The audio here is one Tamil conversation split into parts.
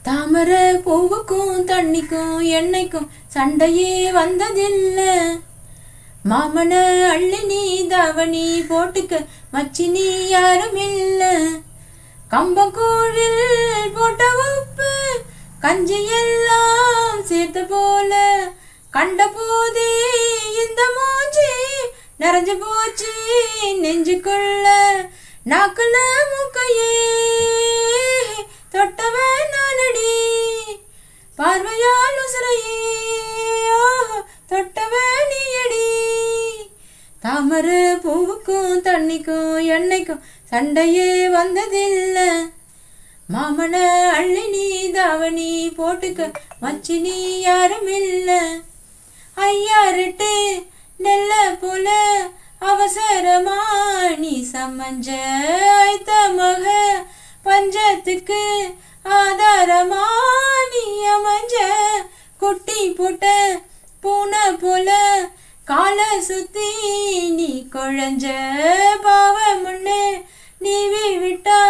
தாமரை பூவுக்கும் தண்ணிக்கும் எண்ணெய்க்கும் சண்டையே வந்ததில்ல. மாமன அள்ளி நீ தாவணி போட்டுக்க மச்சினி யாரும் இல்ல. கம்பங்கூழில் போட்ட உப்பு கஞ்சி எல்லாம் சேர்த்த போல கண்ட போதே இந்த மூஞ்சி நிறைஞ்சு போச்சு நெஞ்சுக்குள்ள. நாக்குல மூக்கையே தொட்டவ நானடி பார்வையால் உசுரையே தொட்டவ நீயடி. தாமரை பூவுக்கும் தண்ணிக்கும் எண்ணெய்க்கும் சண்டையே வந்ததில்ல. மாமன அள்ளி நீ தாவணி போட்டுக்க மச்சினி யாரும் இல்ல. ஐயாருட்டு நெல்ல போல அவசரமா நீ சமஞ்ச ஐத்த மக பஞ்சத்துக்கு ஆதாரமா நீ அமைஞ்ச. குட்டி போட்ட பூனை போல காலை சுத்தி நீ குழஞ்ச. பாவ முன்னே நீவி விட்டா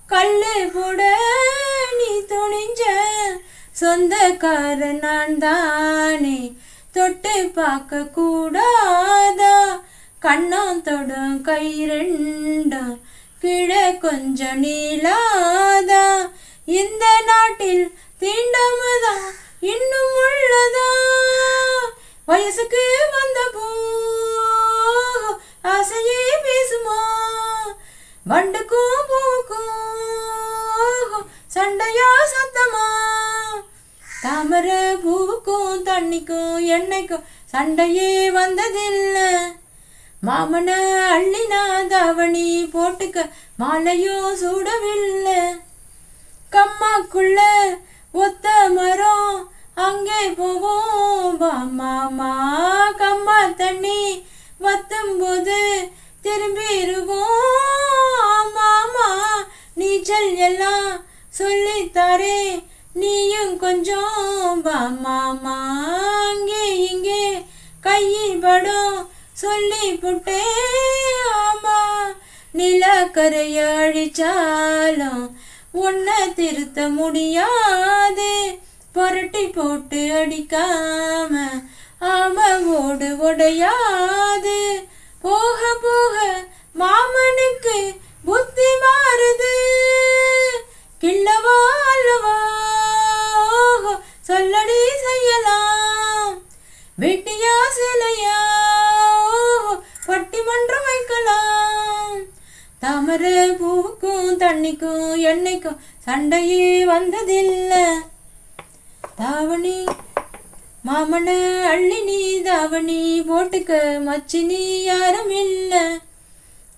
கல்லு போட நீ துணிஞ்ச. சொந்தக்கார நான் தானே தொட்டு பார்க்க கூடாதா. கண்ணம் தொடும் கை ரெண்டும் கீழே கொஞ்சம் நீளாதா. இந்த நாட்டில் தீண்டமுதான் இன்னும் உள்ளதா. வயசுக்கு வந்த பூ ஆசையே பேசுமா. வண்டுக்கும் பூவுக்கும் சண்டையா சத்தமா. தாமரை பூவுக்கும் தண்ணிக்கும் எண்ணெய்க்கும் சண்டையே வந்ததில்ல. மாமன அள்ளினா தாவணி போட்டுக்க மாலையும் சூடவில்லை. கம்மாக்குள்ள ஒத்த மரம் அங்கே போவோம் மாமா. கம்மா தண்ணி வத்தும் போது திரும்பிடுவோம் மாமா. நீச்சல் எல்லாம் சொல்லித்தாரே நீயும் கொஞ்சம் மாமா. அங்கே இங்கே கையில் படம் சொல்லி புட்டே ஆமா. நிலக்கரைய அழிச்சாலும் உன்னை திருத்த முடியாது. புரட்டி போட்டு அடிக்காம ஆம ஓடு உடையாது. போக போக மாமனுக்கு புத்தி மாறுது. கிள்ளவா அல்லவா சொல்லடி செய்யலாம். வெட்டியா சிலையா பட்டிமன்றம் வைக்கலாம். தாமரை பூவுக்கும் தண்ணிக்கும் எண்ணெய்க்கும் சண்டையே வந்ததில்ல. தாவணி மாமன அள்ளி நீ தாவணி போட்டுக்க மச்சினி யாரும் இல்ல.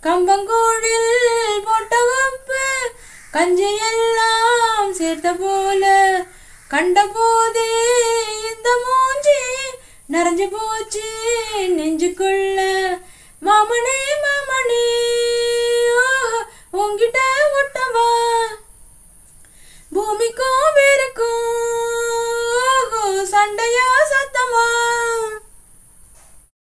கம்பங்கூழில் போட்ட உப்பு கஞ்சி எல்லாம் சேர்த்த போல கண்ட போதே இந்த மூஞ்சி நிறைஞ்சு போச்சு நெஞ்சுக்குள்ள. மாமனே மாமனே